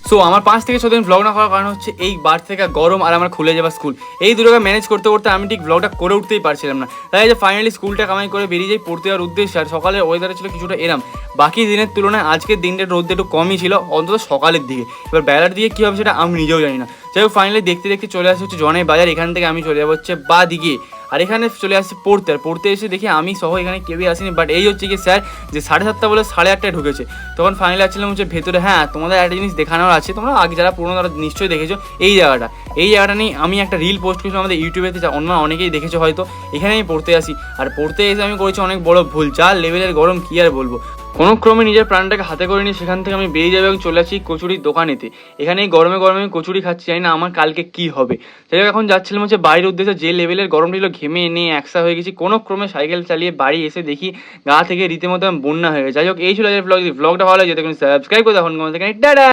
So আমার 5 থেকে 6 দিন ব্লগ না করার কারণ হচ্ছে এই বার থেকে গরম আর আমার খুলে যাওয়া স্কুল, এই দুটোকে ম্যানেজ করতে করতে আমি ঠিক ব্লগটা করে উঠতেই পারছিলাম না। তাই যে ফাইনালি স্কুলটা কামাই করে বেরিয়ে যাই পড়তে যাওয়ার উদ্দেশ্যে। আর সকালের ওয়েদারে ছিল কিছুটা এরম, বাকি দিনের তুলনায় আজকের দিনটা রোদটা একটু কমই ছিল, অন্তত সকালের দিকে। এবার বেলার দিকে কী হবে সেটা আমি নিজেও জানি না। যাই হোক ফাইনালি দেখতে দেখতে চলে আসে হচ্ছে জনের বাজার। এখান থেকে আমি চলে যাবো হচ্ছে বা দিকে, আর এখানে চলে আসছে পড়তে। আর পড়তে এসে দেখি আমি সহ এখানে কেউই আসেনি, বাট এই হচ্ছে কি স্যার যে 7:30 বলে 8:30 ঢুকেছে। তখন ফাইনালি আসছিলাম হচ্ছে ভেতরে। হ্যাঁ, তোমাদের একটা জিনিস দেখানোর আছে, তোমরা আগে যারা পুরোনো তারা নিশ্চয়ই দেখেছো এই জায়গাটা নিয়ে আমি একটা রিল পোস্ট করেছিলাম আমাদের ইউটিউবেতে, অন্য অনেকেই দেখেছো হয়তো। এখানে আমি পড়তে আসি, আর পড়তে এসে আমি করেছি অনেক বড় ভুল, যা লেভেলের গরম কী আর বলবো। কোনো ক্রমে নিজের প্রাণটাকে হাতে করে নিয়ে সেখান থেকে আমি বেরিয়ে যাবো এবং চলে আসি কচুরির দোকানেতে। এখানে এই গরমে গরমে আমি কচুরি খাচ্ছি, জানি না আমার কালকে কী হবে। যাই হোক এখন যাচ্ছিলাম হচ্ছে বাইরের উদ্দেশ্যে, যে লেভেলের গরম ছিল ঘেমে নিয়ে একসা হয়ে গেছি। কোনো ক্রমে সাইকেল চালিয়ে বাড়ি এসে দেখি গা থেকে রীতিমতো বন্যা হয়ে গেছে। যাই হোক এই ছিল ব্লগ। ব্লগটা ভালো লাগে, দেখুন সাবস্ক্রাইব করে দেখুন। টাটা।